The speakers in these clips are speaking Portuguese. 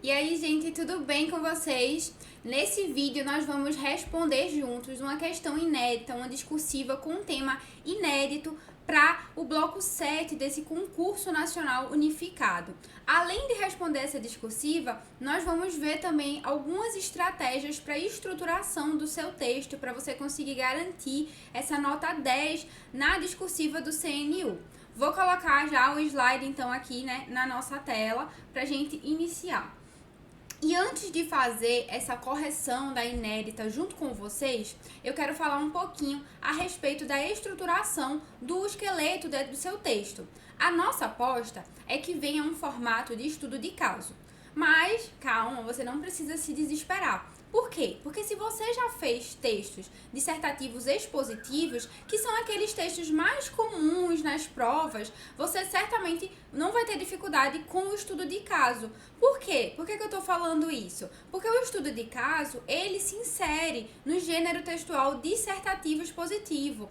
E aí, gente, tudo bem com vocês? Nesse vídeo nós vamos responder juntos uma questão inédita, uma discursiva com um tema inédito para o bloco 7 desse concurso nacional unificado. Além de responder essa discursiva, nós vamos ver também algumas estratégias para estruturação do seu texto, para você conseguir garantir essa nota 10 na discursiva do CNU. Vou colocar já o slide então aqui, na nossa tela para a gente iniciar. E antes de fazer essa correção da inédita junto com vocês, eu quero falar um pouquinho a respeito da estruturação do esqueleto do seu texto. A nossa aposta é que venha um formato de estudo de caso. Mas, calma, você não precisa se desesperar. Por quê? Porque se você já fez textos dissertativos expositivos, que são aqueles textos mais comuns nas provas, você certamente não vai ter dificuldade com o estudo de caso. Por quê? Por que eu estou falando isso? Porque o estudo de caso, ele se insere no gênero textual dissertativo expositivo.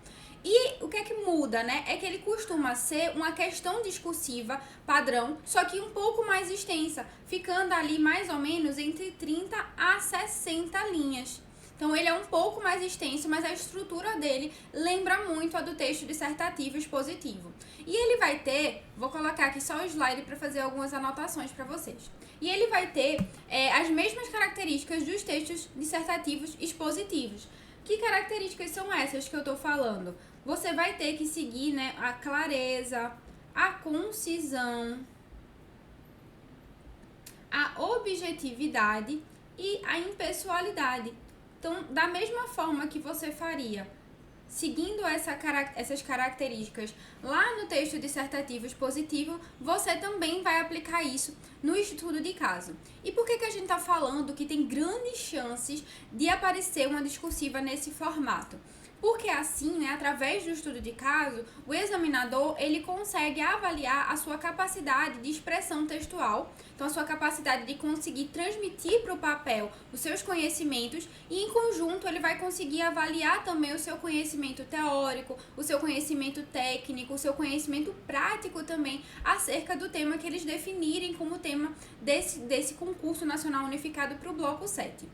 E o que é que muda, É que ele costuma ser uma questão discursiva padrão, só que um pouco mais extensa, ficando ali mais ou menos entre 30 a 60 linhas. Então ele é um pouco mais extenso, mas a estrutura dele lembra muito a do texto dissertativo expositivo. E ele vai ter, vou colocar aqui só o slide para fazer algumas anotações para vocês. E ele vai ter as mesmas características dos textos dissertativos expositivos. Que características são essas que eu estou falando? Você vai ter que seguir a clareza, a concisão, a objetividade e a impessoalidade. Então, da mesma forma que você faria seguindo essas características lá no texto dissertativo expositivo, você também vai aplicar isso no estudo de caso. E por que a gente está falando que tem grandes chances de aparecer uma discursiva nesse formato? Porque assim, através do estudo de caso, o examinador ele consegue avaliar a sua capacidade de expressão textual, então a sua capacidade de conseguir transmitir para o papel os seus conhecimentos e em conjunto ele vai conseguir avaliar também o seu conhecimento teórico, o seu conhecimento técnico, o seu conhecimento prático também acerca do tema que eles definirem como tema desse concurso nacional unificado para o bloco 7.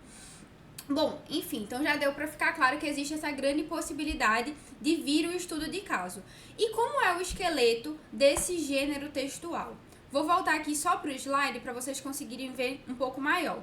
Bom, enfim, então já deu para ficar claro que existe essa grande possibilidade de vir o estudo de caso. E como é o esqueleto desse gênero textual? Vou voltar aqui só para o slide para vocês conseguirem ver um pouco maior.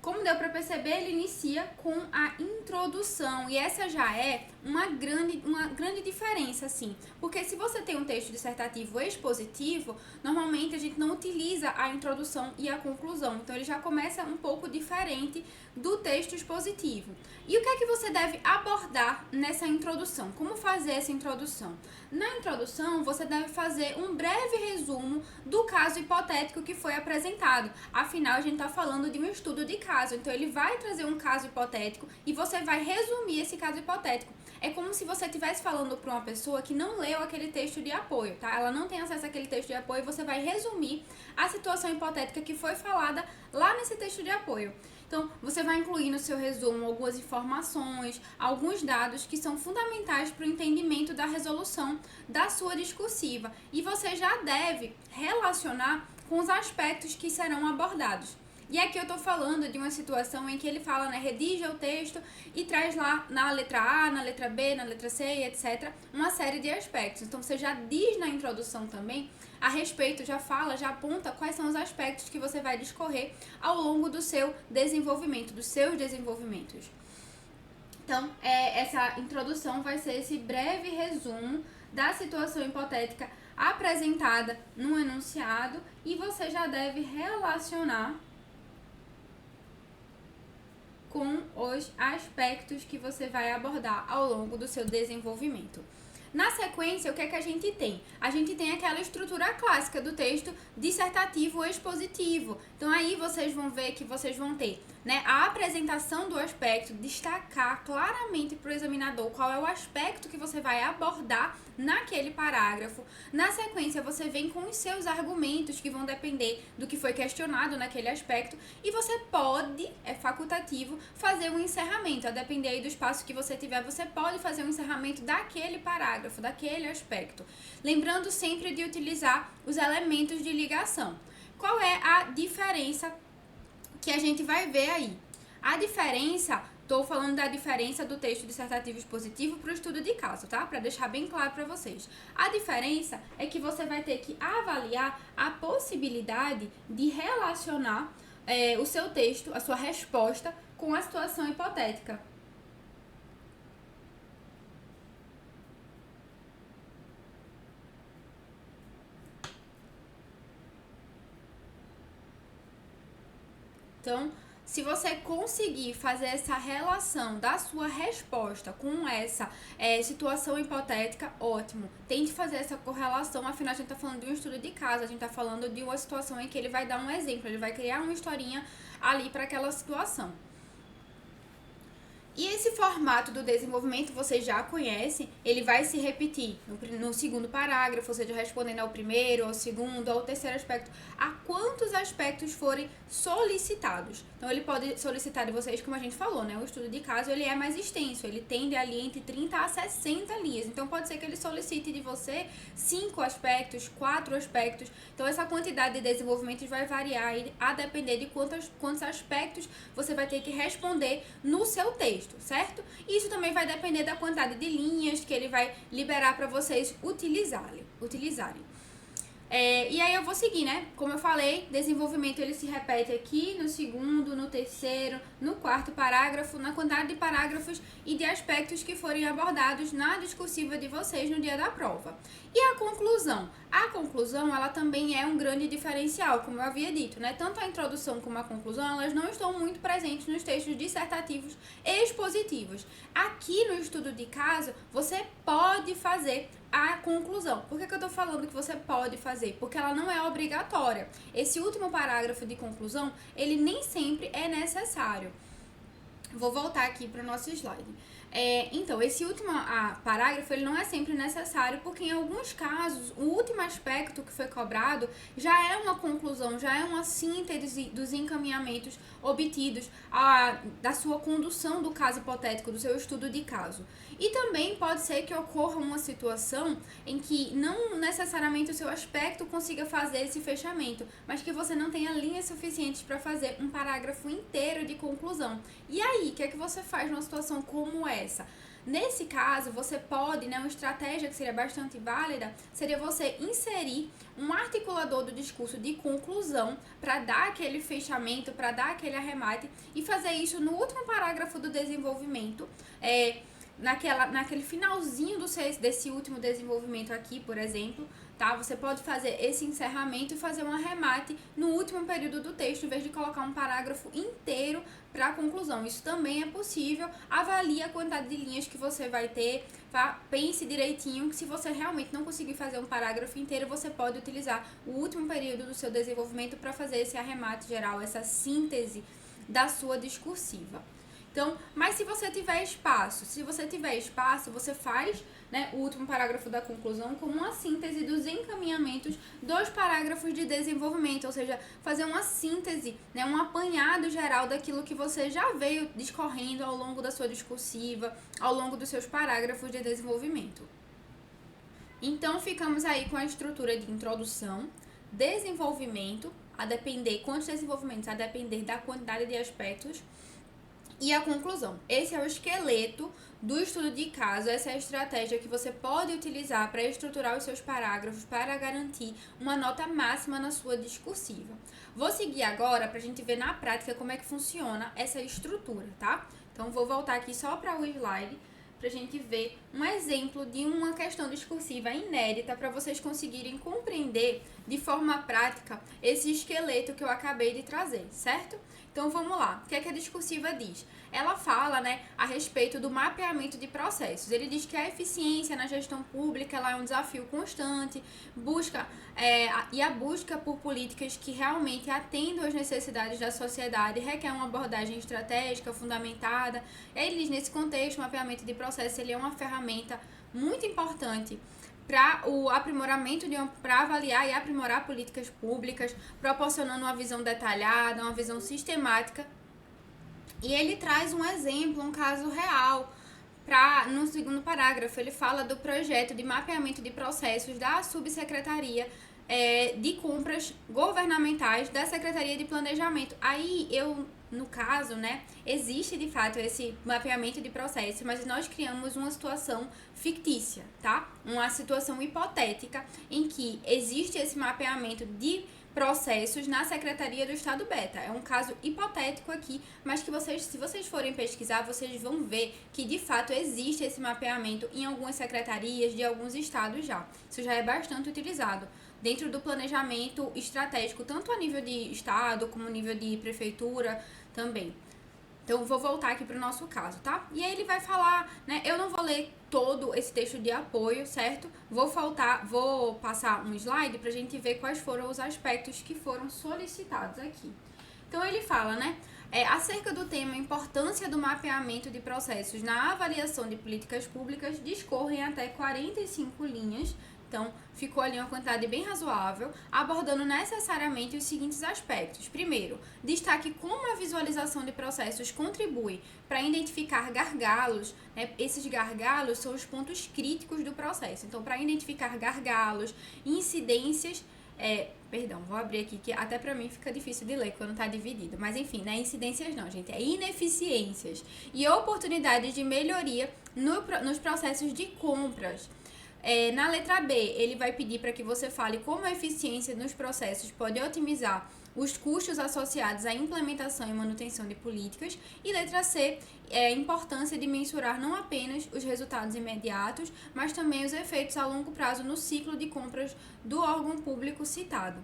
Como deu para perceber, ele inicia com a introdução, e essa já é uma grande diferença, assim, porque se você tem um texto dissertativo expositivo, normalmente a gente não utiliza a introdução e a conclusão, então ele já começa um pouco diferente do texto expositivo. E o que é que você deve abordar nessa introdução? Como fazer essa introdução? Na introdução, você deve fazer um breve resumo do caso hipotético que foi apresentado, afinal a gente está falando de um estudo de caso, então ele vai trazer um caso hipotético e você vai resumir esse caso hipotético. É como se você estivesse falando para uma pessoa que não leu aquele texto de apoio, tá? Ela não tem acesso àquele texto de apoio, você vai resumir a situação hipotética que foi falada lá nesse texto de apoio. Então, você vai incluir no seu resumo algumas informações, alguns dados que são fundamentais para o entendimento da resolução da sua discursiva. E você já deve relacionar com os aspectos que serão abordados. E aqui eu estou falando de uma situação em que ele fala, redige o texto e traz lá na letra A, na letra B, na letra C, etc., uma série de aspectos. Então, você já diz na introdução também a respeito, já fala, já aponta quais são os aspectos que você vai discorrer ao longo do seu desenvolvimento, dos seus desenvolvimentos. Então, essa introdução vai ser esse breve resumo da situação hipotética apresentada no enunciado e você já deve relacionar com os aspectos que você vai abordar ao longo do seu desenvolvimento. Na sequência, o que é que a gente tem? A gente tem aquela estrutura clássica do texto dissertativo expositivo. Então, aí vocês vão ver que vocês vão ter a apresentação do aspecto, destacar claramente para o examinador qual é o aspecto que você vai abordar naquele parágrafo. Na sequência, você vem com os seus argumentos que vão depender do que foi questionado naquele aspecto e você pode, é facultativo, fazer um encerramento. A depender aí do espaço que você tiver, você pode fazer um encerramento daquele parágrafo, daquele aspecto. Lembrando sempre de utilizar os elementos de ligação. Qual é a diferença que a gente vai ver aí. A diferença, estou falando da diferença do texto dissertativo expositivo para o estudo de caso, tá? Para deixar bem claro para vocês. A diferença é que você vai ter que avaliar a possibilidade de relacionar o seu texto, a sua resposta, com a situação hipotética. Então, se você conseguir fazer essa relação da sua resposta com essa situação hipotética, ótimo. Tente fazer essa correlação, afinal a gente está falando de um estudo de caso, a gente está falando de uma situação em que ele vai dar um exemplo, ele vai criar uma historinha ali para aquela situação. E esse formato do desenvolvimento vocês já conhecem, ele vai se repetir no segundo parágrafo, ou seja, respondendo ao primeiro, ao segundo, ao terceiro aspecto, a quantos aspectos forem solicitados. Então, ele pode solicitar de vocês, como a gente falou, né? O estudo de caso, ele é mais extenso, ele tende ali entre 30 a 60 linhas. Então, pode ser que ele solicite de você 5 aspectos, 4 aspectos. Então, essa quantidade de desenvolvimentos vai variar a depender de quantos aspectos você vai ter que responder no seu texto, certo? Isso também vai depender da quantidade de linhas que ele vai liberar para vocês utilizarem. E aí eu vou seguir, né? Como eu falei, desenvolvimento ele se repete aqui no segundo, no terceiro, no quarto parágrafo, na quantidade de parágrafos e de aspectos que forem abordados na discursiva de vocês no dia da prova. E a conclusão? A conclusão, ela também é um grande diferencial, como eu havia dito, né? Tanto a introdução como a conclusão, elas não estão muito presentes nos textos dissertativos e expositivos. Aqui no estudo de caso, você pode fazer a conclusão. Por que eu tô falando que você pode fazer? Porque ela não é obrigatória. Esse último parágrafo de conclusão, ele nem sempre é necessário. Vou voltar aqui para o nosso slide. Então, esse último parágrafo, ele não é sempre necessário, porque em alguns casos, o último aspecto que foi cobrado já é uma conclusão, já é uma síntese dos encaminhamentos obtidos da sua condução do caso hipotético, do seu estudo de caso. E também pode ser que ocorra uma situação em que não necessariamente o seu aspecto consiga fazer esse fechamento, mas que você não tenha linhas suficientes para fazer um parágrafo inteiro de conclusão. E aí, o que é que você faz numa situação como essa? Nesse caso, você pode, uma estratégia que seria bastante válida, seria você inserir um articulador do discurso de conclusão para dar aquele fechamento, para dar aquele arremate e fazer isso no último parágrafo do desenvolvimento, naquele finalzinho desse último desenvolvimento aqui, por exemplo, tá? Você pode fazer esse encerramento e fazer um arremate no último período do texto, em vez de colocar um parágrafo inteiro para a conclusão. Isso também é possível. Avalie a quantidade de linhas que você vai ter, tá? Pense direitinho que se você realmente não conseguir fazer um parágrafo inteiro, você pode utilizar o último período do seu desenvolvimento para fazer esse arremate geral, essa síntese da sua discursiva. Então, mas se você tiver espaço, você faz, o último parágrafo da conclusão como uma síntese dos encaminhamentos dos parágrafos de desenvolvimento, ou seja, fazer uma síntese, um apanhado geral daquilo que você já veio discorrendo ao longo da sua discursiva, ao longo dos seus parágrafos de desenvolvimento. Então, ficamos aí com a estrutura de introdução, desenvolvimento, a depender, quantos desenvolvimentos, a depender da quantidade de aspectos, e a conclusão. Esse é o esqueleto do estudo de caso, essa é a estratégia que você pode utilizar para estruturar os seus parágrafos para garantir uma nota máxima na sua discursiva. Vou seguir agora para a gente ver na prática como é que funciona essa estrutura, tá? Então, vou voltar aqui só para o slide para a gente ver um exemplo de uma questão discursiva inédita para vocês conseguirem compreender de forma prática esse esqueleto que eu acabei de trazer, certo? Então, vamos lá. O que é que a discursiva diz? Ela fala, a respeito do mapeamento de processos. Ele diz que a eficiência na gestão pública ela é um desafio constante, a busca por políticas que realmente atendam às necessidades da sociedade requer uma abordagem estratégica fundamentada. Ele diz, nesse contexto, o mapeamento de processos ele é uma ferramenta muito importante para o aprimoramento para avaliar e aprimorar políticas públicas, proporcionando uma visão detalhada, uma visão sistemática. E ele traz um exemplo, um caso real, no segundo parágrafo. Ele fala do projeto de mapeamento de processos da Subsecretaria de compras governamentais da Secretaria de Planejamento. Aí no caso, né, existe de fato esse mapeamento de processo, mas nós criamos uma situação fictícia, tá? Uma situação hipotética em que existe esse mapeamento de processos na Secretaria do Estado Beta. É um caso hipotético aqui, mas que se vocês forem pesquisar, vocês vão ver que de fato existe esse mapeamento em algumas secretarias de alguns estados já. Isso já é bastante utilizado dentro do planejamento estratégico, tanto a nível de estado como nível de prefeitura também. Então, vou voltar aqui para o nosso caso, tá? E aí ele vai falar, né? Eu não vou ler todo esse texto de apoio, certo? Vou passar um slide para a gente ver quais foram os aspectos que foram solicitados aqui. Então, ele fala, né? Acerca do tema importância do mapeamento de processos na avaliação de políticas públicas, discorrem até 45 linhas. Então, ficou ali uma quantidade bem razoável, abordando necessariamente os seguintes aspectos. Primeiro, destaque como a visualização de processos contribui para identificar gargalos, né? Esses gargalos são os pontos críticos do processo. Então, para identificar gargalos, incidências, vou abrir aqui, que até para mim fica difícil de ler quando está dividido. Mas, enfim, não é incidências não, gente, é ineficiências e oportunidades de melhoria nos processos de compras. Na letra B, ele vai pedir para que você fale como a eficiência nos processos pode otimizar os custos associados à implementação e manutenção de políticas. E letra C, a importância de mensurar não apenas os resultados imediatos, mas também os efeitos a longo prazo no ciclo de compras do órgão público citado.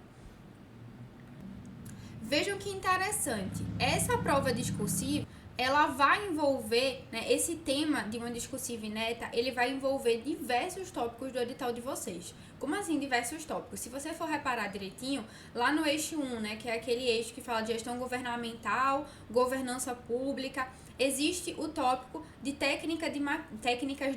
Vejam que interessante, essa prova discursiva ela vai envolver, né, esse tema de uma discursiva ineta, ele vai envolver diversos tópicos do edital de vocês. Como assim diversos tópicos? Se você for reparar direitinho, lá no eixo 1, né, que é aquele eixo que fala de gestão governamental, governança pública, existe o tópico de técnicas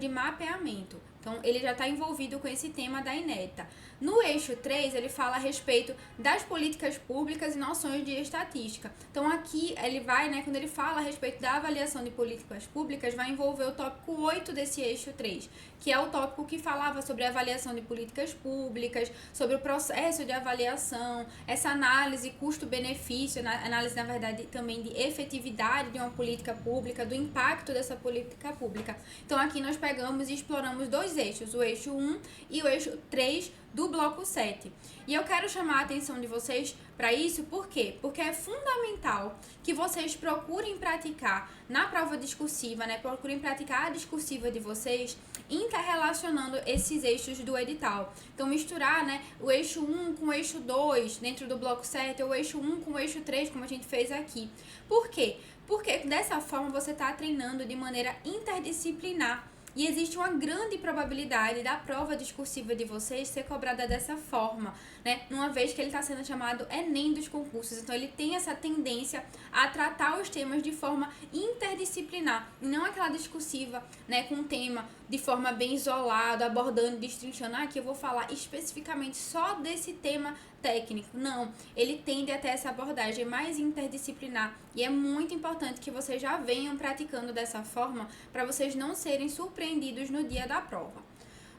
de mapeamento. Então, ele já está envolvido com esse tema da ineta. No eixo 3, ele fala a respeito das políticas públicas e noções de estatística. Então, aqui, ele vai, né, quando ele fala a respeito da avaliação de políticas públicas, vai envolver o tópico 8 desse eixo 3, que é o tópico que falava sobre a avaliação de políticas públicas, sobre o processo de avaliação, essa análise custo-benefício, análise, na verdade, também de efetividade de uma política pública, do impacto dessa política pública. Então, aqui nós pegamos e exploramos dois eixos, o eixo 1 e o eixo 3 do bloco 7. E eu quero chamar a atenção de vocês para isso, por quê? Porque é fundamental que vocês procurem praticar na prova discursiva, né? Procurem praticar a discursiva de vocês interrelacionando esses eixos do edital. Então, misturar, né, o eixo 1 com o eixo 2 dentro do bloco 7, ou o eixo 1 com o eixo 3, como a gente fez aqui. Por quê? Porque dessa forma você está treinando de maneira interdisciplinar. E existe uma grande probabilidade da prova discursiva de vocês ser cobrada dessa forma, né? Uma vez que ele está sendo chamado Enem dos concursos. Então, ele tem essa tendência a tratar os temas de forma interdisciplinar. E não aquela discursiva, né, com um tema de forma bem isolada, abordando, destrinchando. Aqui eu vou falar especificamente só desse tema técnico. Não, ele tende a ter essa abordagem mais interdisciplinar e é muito importante que vocês já venham praticando dessa forma para vocês não serem surpreendidos no dia da prova.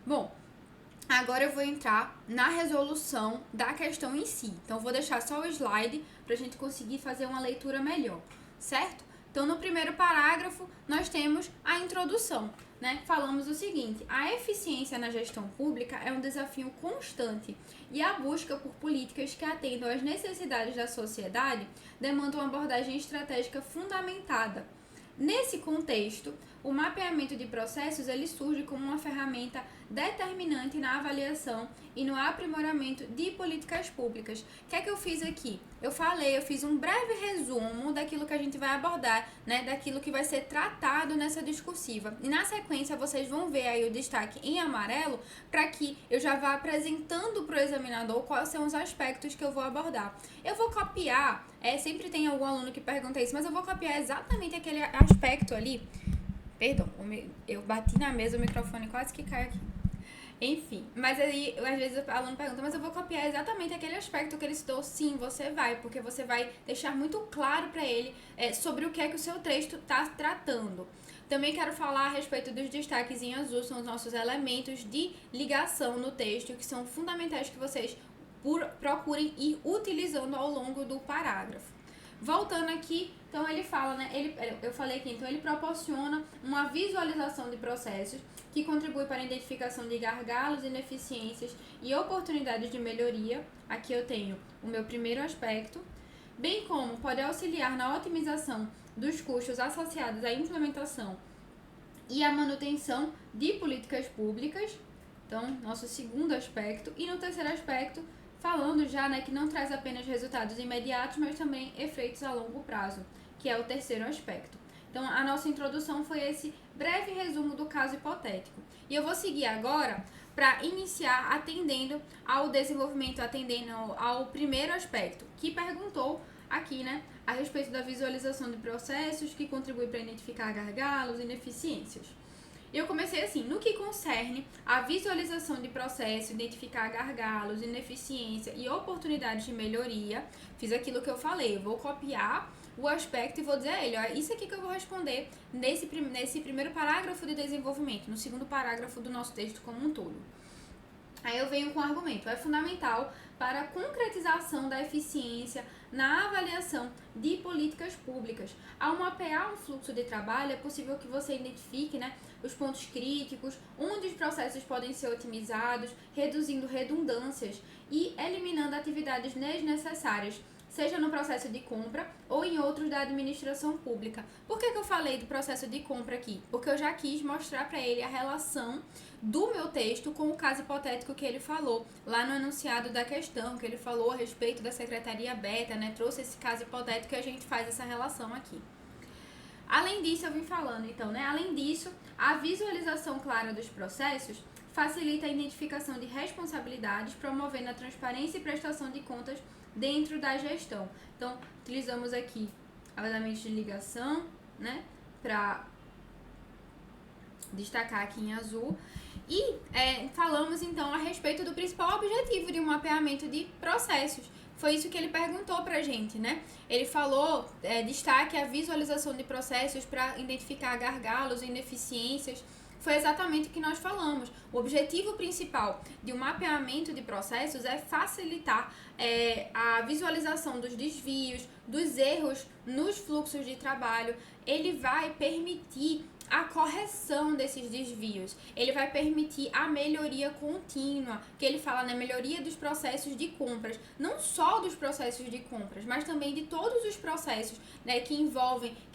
Bom, agora eu vou entrar na resolução da questão em si. Então, vou deixar só o slide para a gente conseguir fazer uma leitura melhor, certo? Então, no primeiro parágrafo, nós temos a introdução, né? Falamos o seguinte: a eficiência na gestão pública é um desafio constante e a busca por políticas que atendam às necessidades da sociedade demanda uma abordagem estratégica fundamentada. Nesse contexto, o mapeamento de processos ele surge como uma ferramenta determinante na avaliação e no aprimoramento de políticas públicas. O que é que eu fiz aqui? Eu fiz um breve resumo daquilo que a gente vai abordar, né, daquilo que vai ser tratado nessa discursiva. E na sequência vocês vão ver aí o destaque em amarelo para que eu já vá apresentando para o examinador quais são os aspectos que eu vou abordar. Eu vou copiar, sempre tem algum aluno que pergunta isso, mas eu vou copiar exatamente aquele aspecto ali. Perdão, eu bati na mesa, o microfone quase que cai aqui. Enfim, mas aí, às vezes o aluno pergunta, mas eu vou copiar exatamente aquele aspecto que ele citou? Sim, você vai, porque você vai deixar muito claro para ele sobre o que é que o seu texto está tratando. Também quero falar a respeito dos destaques em azul, são os nossos elementos de ligação no texto, que são fundamentais que vocês procurem ir utilizando ao longo do parágrafo. Voltando aqui, então ele fala, né, eu falei aqui, então ele proporciona uma visualização de processos que contribui para a identificação de gargalos, ineficiências e oportunidades de melhoria. Aqui eu tenho o meu primeiro aspecto, bem como pode auxiliar na otimização dos custos associados à implementação e à manutenção de políticas públicas. Então, nosso segundo aspecto. E no terceiro aspecto, falando já, né, que não traz apenas resultados imediatos, mas também efeitos a longo prazo, que é o terceiro aspecto. Então, a nossa introdução foi esse breve resumo do caso hipotético. E eu vou seguir agora para iniciar atendendo ao desenvolvimento, atendendo ao primeiro aspecto, que perguntou aqui, né, a respeito da visualização de processos que contribui para identificar gargalos e ineficiências. Eu comecei assim, no que concerne a visualização de processo, identificar gargalos, ineficiência e oportunidades de melhoria, fiz aquilo que eu falei, eu vou copiar o aspecto e vou dizer a ele, ó, isso aqui que eu vou responder nesse primeiro parágrafo de desenvolvimento, no segundo parágrafo do nosso texto como um todo. Aí eu venho com o argumento, é fundamental para a concretização da eficiência na avaliação de políticas públicas. Ao mapear um fluxo de trabalho, é possível que você identifique, né, os pontos críticos, onde os processos podem ser otimizados, reduzindo redundâncias e eliminando atividades desnecessárias, seja no processo de compra ou em outros da administração pública. Por que eu falei do processo de compra aqui? Porque eu já quis mostrar para ele a relação do meu texto com o caso hipotético que ele falou lá no enunciado da questão, que ele falou a respeito da Secretaria Beta, né? Trouxe esse caso hipotético e a gente faz essa relação aqui. Além disso, eu vim falando, então, né? Além disso, a visualização clara dos processos facilita a identificação de responsabilidades, promovendo a transparência e prestação de contas dentro da gestão. Então, utilizamos aqui elemento de ligação, né, para destacar aqui em azul. E falamos, então, a respeito do principal objetivo de um mapeamento de processos. Foi isso que ele perguntou pra gente, né? Ele falou, destaque a visualização de processos para identificar gargalos e ineficiências. Foi exatamente o que nós falamos. O objetivo principal de um mapeamento de processos é facilitar a visualização dos desvios, dos erros nos fluxos de trabalho. Ele vai permitir a correção desses desvios. Ele vai permitir a melhoria contínua, que ele fala na melhoria dos processos de compras, não só dos processos de compras, mas também de todos os processos, né, que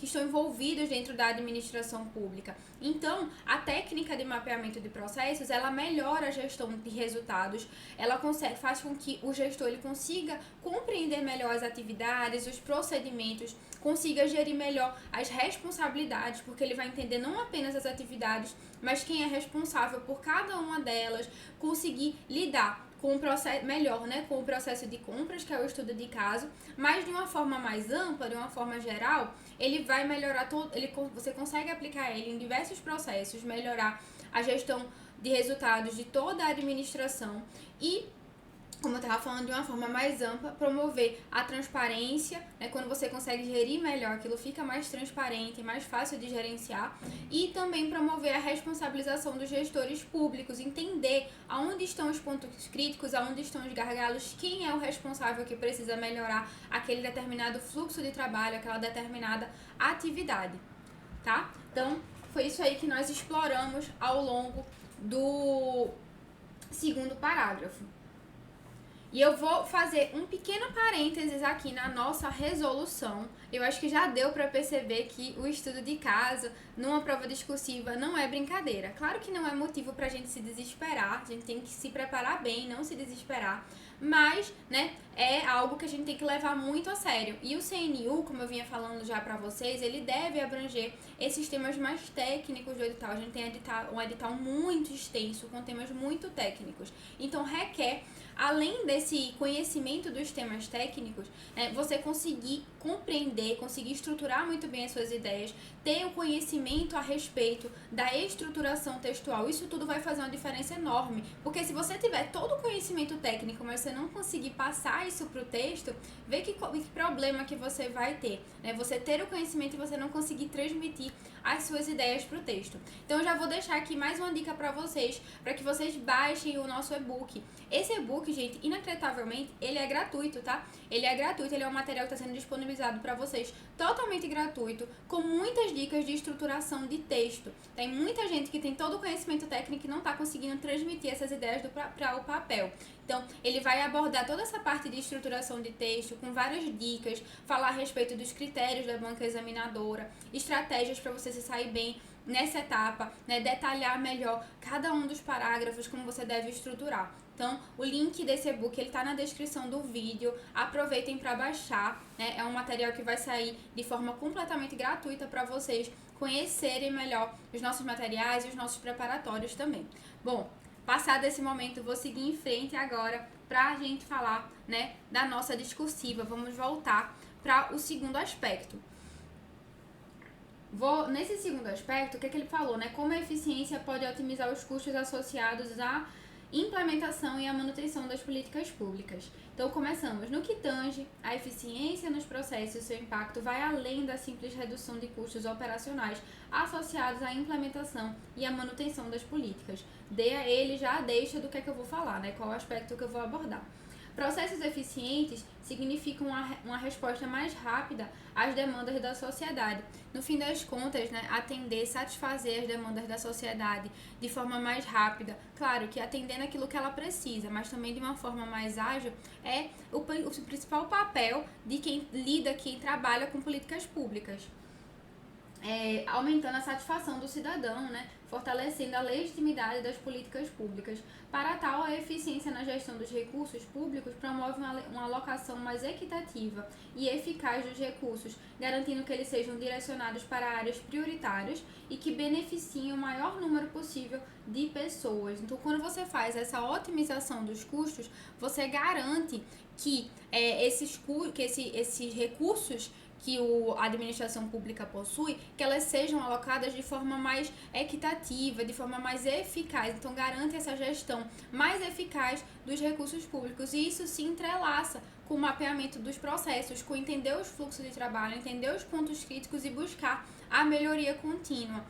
estão envolvidos dentro da administração pública. Então, a técnica de mapeamento de processos, ela melhora a gestão de resultados, ela faz com que o gestor ele consiga compreender melhor as atividades, os procedimentos, consiga gerir melhor as responsabilidades, porque ele vai entender não apenas as atividades, mas quem é responsável por cada uma delas, conseguir lidar com o processo melhor, né, com o processo de compras, que é o estudo de caso, mas de uma forma mais ampla, de uma forma geral, ele vai melhorar você consegue aplicar ele em diversos processos, melhorar a gestão de resultados de toda a administração e, como eu estava falando, de uma forma mais ampla, promover a transparência, né, quando você consegue gerir melhor, aquilo fica mais transparente, mais fácil de gerenciar, e também promover a responsabilização dos gestores públicos, entender aonde estão os pontos críticos, aonde estão os gargalos, quem é o responsável que precisa melhorar aquele determinado fluxo de trabalho, aquela determinada atividade, tá? Então, foi isso aí que nós exploramos ao longo do segundo parágrafo. E eu vou fazer um pequeno parênteses aqui na nossa resolução. Eu acho que já deu para perceber que o estudo de caso numa prova discursiva não é brincadeira. Claro que não é motivo para a gente se desesperar, a gente tem que se preparar bem, não se desesperar. Mas, né, é algo que a gente tem que levar muito a sério. E o CNU, como eu vinha falando já para vocês, ele deve abranger esses temas mais técnicos do edital. A gente tem um edital muito extenso, com temas muito técnicos. Então, requer, além desse conhecimento dos temas técnicos, você conseguir compreender, conseguir estruturar muito bem as suas ideias, ter o conhecimento a respeito da estruturação textual. Isso tudo vai fazer uma diferença enorme. Porque se você tiver todo o conhecimento técnico, mas você não conseguir passar isso para o texto, vê que problema que você vai ter, né? Você ter o conhecimento e você não conseguir transmitir as suas ideias para o texto. Então eu já vou deixar aqui mais uma dica para vocês, para que vocês baixem o nosso e-book. Esse e-book, gente, inacreditavelmente, ele é gratuito, tá? Ele é gratuito, ele é um material que está sendo disponibilizado para vocês totalmente gratuito, com muitas dicas de estruturação de texto. Tem muita gente que tem todo o conhecimento técnico e não está conseguindo transmitir essas ideias para o papel. Então, ele vai abordar toda essa parte de estruturação de texto com várias dicas, falar a respeito dos critérios da banca examinadora, estratégias para você se sair bem nessa etapa, né, detalhar melhor cada um dos parágrafos, como você deve estruturar. Então, o link desse e-book ele tá na descrição do vídeo. Aproveitem para baixar, né? É um material que vai sair de forma completamente gratuita para vocês conhecerem melhor os nossos materiais e os nossos preparatórios também. Bom, passado esse momento, vou seguir em frente agora para a gente falar, né, da nossa discursiva. Vamos voltar para o segundo aspecto. Nesse segundo aspecto, o que ele falou, né? Como a eficiência pode otimizar os custos associados à implementação e a manutenção das políticas públicas. Então, começamos. No que tange a eficiência nos processos, seu impacto vai além da simples redução de custos operacionais associados à implementação e à manutenção das políticas. Dê a ele já a deixa do que é que eu vou falar, né? Qual o aspecto que eu vou abordar. Processos eficientes significam uma resposta mais rápida às demandas da sociedade. No fim das contas, né, atender, satisfazer as demandas da sociedade de forma mais rápida, claro que atendendo aquilo que ela precisa, mas também de uma forma mais ágil, é o principal papel de quem trabalha com políticas públicas. Aumentando a satisfação do cidadão, né, fortalecendo a legitimidade das políticas públicas. Para tal, a eficiência na gestão dos recursos públicos promove uma alocação mais equitativa e eficaz dos recursos, garantindo que eles sejam direcionados para áreas prioritárias e que beneficiem o maior número possível de pessoas. Então, quando você faz essa otimização dos custos, você garante que esses recursos que a administração pública possui, que elas sejam alocadas de forma mais equitativa, de forma mais eficaz. Então, garante essa gestão mais eficaz dos recursos públicos. E isso se entrelaça com o mapeamento dos processos, com entender os fluxos de trabalho, entender os pontos críticos e buscar a melhoria contínua.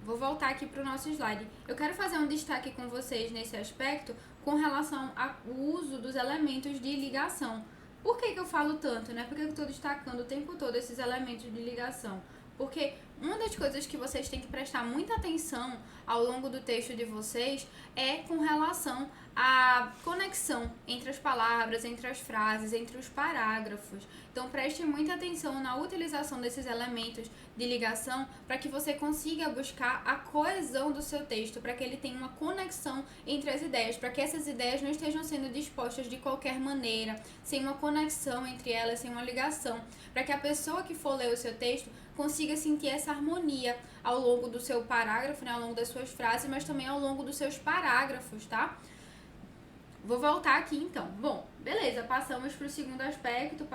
Vou voltar aqui para o nosso slide. Eu quero fazer um destaque com vocês nesse aspecto com relação ao uso dos elementos de ligação. Por que eu falo tanto, né? Por que eu estou destacando o tempo todo esses elementos de ligação? Porque uma das coisas que vocês têm que prestar muita atenção ao longo do texto de vocês é com relação à conexão entre as palavras, entre as frases, entre os parágrafos. Então, preste muita atenção na utilização desses elementos de ligação para que você consiga buscar a coesão do seu texto, para que ele tenha uma conexão entre as ideias, para que essas ideias não estejam sendo dispostas de qualquer maneira, sem uma conexão entre elas, sem uma ligação, para que a pessoa que for ler o seu texto consiga sentir essa harmonia ao longo do seu parágrafo, né, ao longo das suas frases, mas também ao longo dos seus parágrafos, tá? Vou voltar aqui então. Bom, beleza, passamos para o segundo aspecto,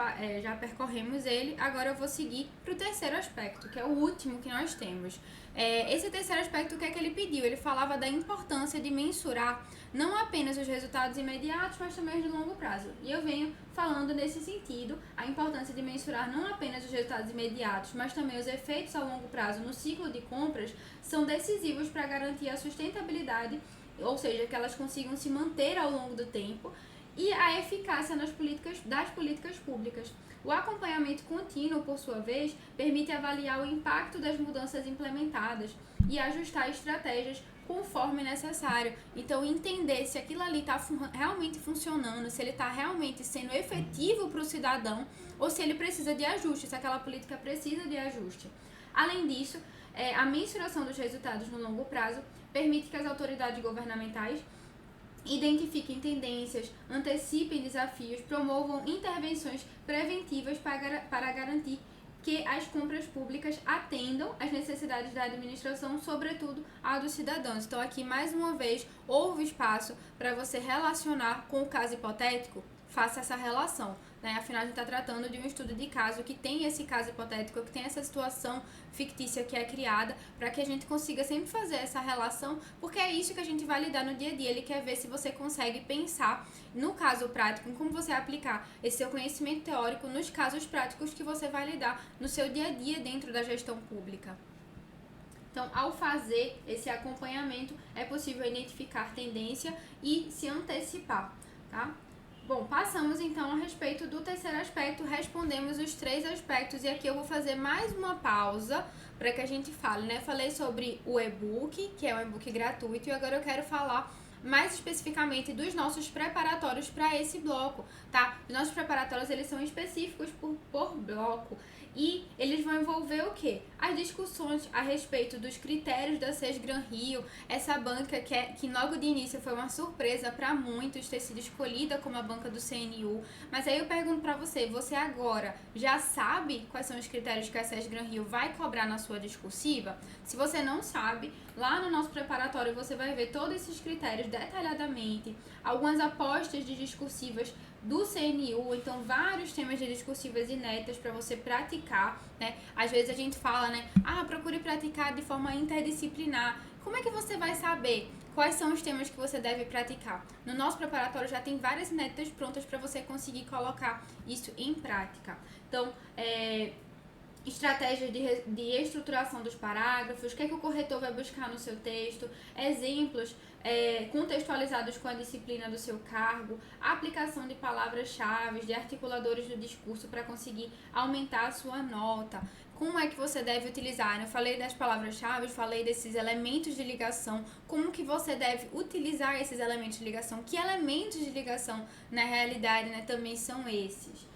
já percorremos ele, agora eu vou seguir para o terceiro aspecto, que é o último que nós temos. Esse terceiro aspecto, o que é que ele pediu? Ele falava da importância de mensurar não apenas os resultados imediatos, mas também os de longo prazo. E eu venho falando nesse sentido, a importância de mensurar não apenas os resultados imediatos, mas também os efeitos a longo prazo no ciclo de compras são decisivos para garantir a sustentabilidade, ou seja, que elas consigam se manter ao longo do tempo, e a eficácia das políticas públicas. O acompanhamento contínuo, por sua vez, permite avaliar o impacto das mudanças implementadas e ajustar estratégias conforme necessário. Então, entender se aquilo ali está realmente funcionando, se ele está realmente sendo efetivo para o cidadão ou se ele precisa de ajuste, se aquela política precisa de ajuste. Além disso, a mensuração dos resultados no longo prazo permite que as autoridades governamentais identifiquem tendências, antecipem desafios, promovam intervenções preventivas para garantir que as compras públicas atendam às necessidades da administração, sobretudo a dos cidadãos. Então, aqui, mais uma vez, houve espaço para você relacionar com o caso hipotético, faça essa relação, né? Afinal, a gente está tratando de um estudo de caso que tem esse caso hipotético, que tem essa situação fictícia que é criada, para que a gente consiga sempre fazer essa relação, porque é isso que a gente vai lidar no dia a dia. Ele quer ver se você consegue pensar no caso prático, em como você aplicar esse seu conhecimento teórico nos casos práticos que você vai lidar no seu dia a dia dentro da gestão pública. Então, ao fazer esse acompanhamento, é possível identificar tendência e se antecipar, tá? Bom, passamos então a respeito do terceiro aspecto, respondemos os 3 aspectos e aqui eu vou fazer mais uma pausa para que a gente fale, né? Falei sobre o e-book, que é um e-book gratuito, e agora eu quero falar mais especificamente dos nossos preparatórios para esse bloco, tá? Os nossos preparatórios, eles são específicos por bloco. E eles vão envolver o quê? As discussões a respeito dos critérios da SES Gran Rio, essa banca que logo de início foi uma surpresa para muitos ter sido escolhida como a banca do CNU. Mas aí eu pergunto para você, você agora já sabe quais são os critérios que a SES Gran Rio vai cobrar na sua discursiva? Se você não sabe, lá no nosso preparatório você vai ver todos esses critérios detalhadamente, algumas apostas de discursivas do CNU, então vários temas de discursivas inéditas para você praticar, né? Às vezes a gente fala, né? Procure praticar de forma interdisciplinar. Como é que você vai saber quais são os temas que você deve praticar? No nosso preparatório já tem várias inéditas prontas para você conseguir colocar isso em prática. Então, estratégia de estruturação dos parágrafos, o que é que o corretor vai buscar no seu texto, exemplos contextualizados com a disciplina do seu cargo, aplicação de palavras-chave, de articuladores do discurso para conseguir aumentar a sua nota. Como é que você deve utilizar? Eu falei das palavras-chave, falei desses elementos de ligação, como que você deve utilizar esses elementos de ligação, que elementos de ligação na realidade, né, também são esses.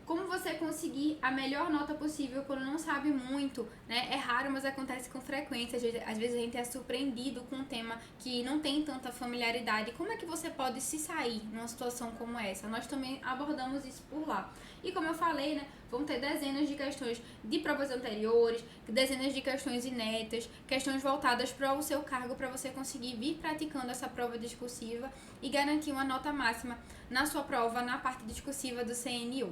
Como você conseguir a melhor nota possível quando não sabe muito, né? É raro, mas acontece com frequência. Às vezes a gente é surpreendido com um tema que não tem tanta familiaridade. Como é que você pode se sair numa situação como essa? Nós também abordamos isso por lá. E como eu falei, né? Vão ter dezenas de questões de provas anteriores, dezenas de questões inéditas, questões voltadas para o seu cargo, para você conseguir vir praticando essa prova discursiva e garantir uma nota máxima na sua prova, na parte discursiva do CNU.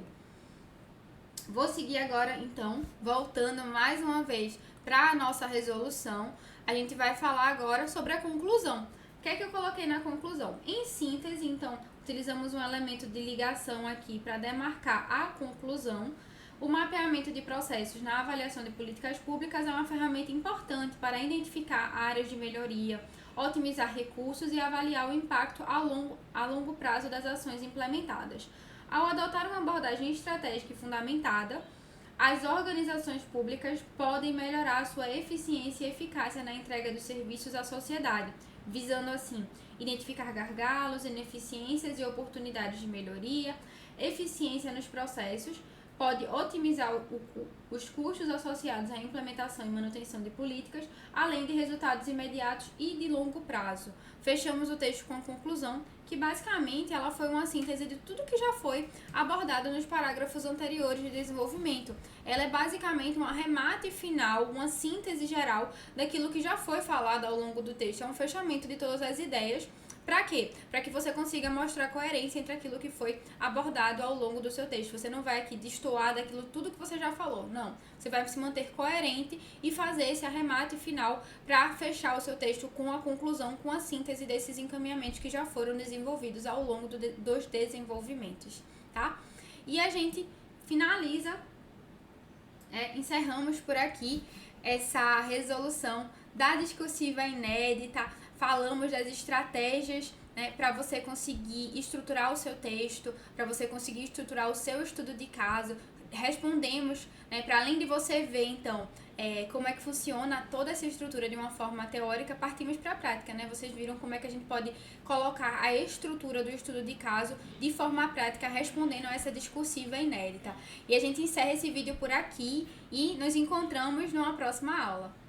Vou seguir agora, então, voltando mais uma vez para a nossa resolução. A gente vai falar agora sobre a conclusão. O que é que eu coloquei na conclusão? Em síntese, então, utilizamos um elemento de ligação aqui para demarcar a conclusão. O mapeamento de processos na avaliação de políticas públicas é uma ferramenta importante para identificar áreas de melhoria, otimizar recursos e avaliar o impacto a longo prazo das ações implementadas. Ao adotar uma abordagem estratégica e fundamentada, as organizações públicas podem melhorar a sua eficiência e eficácia na entrega dos serviços à sociedade, visando assim identificar gargalos, ineficiências e oportunidades de melhoria, eficiência nos processos, pode otimizar os custos associados à implementação e manutenção de políticas, além de resultados imediatos e de longo prazo. Fechamos o texto com a conclusão, que basicamente ela foi uma síntese de tudo que já foi abordado nos parágrafos anteriores de desenvolvimento. Ela é basicamente um arremate final, uma síntese geral daquilo que já foi falado ao longo do texto. É um fechamento de todas as ideias. Para quê? Para que você consiga mostrar coerência entre aquilo que foi abordado ao longo do seu texto. Você não vai aqui destoar daquilo tudo que você já falou. Não. Você vai se manter coerente e fazer esse arremate final para fechar o seu texto com a conclusão, com a síntese desses encaminhamentos que já foram desenvolvidos ao longo dos desenvolvimentos, tá? E a gente finaliza, encerramos por aqui essa resolução da discursiva inédita. Falamos das estratégias, né, para você conseguir estruturar o seu texto, para você conseguir estruturar o seu estudo de caso. Respondemos, né, para além de você ver, então, como é que funciona toda essa estrutura de uma forma teórica, partimos para a prática, né? Vocês viram como é que a gente pode colocar a estrutura do estudo de caso de forma prática, respondendo a essa discursiva inédita. E a gente encerra esse vídeo por aqui e nos encontramos numa próxima aula.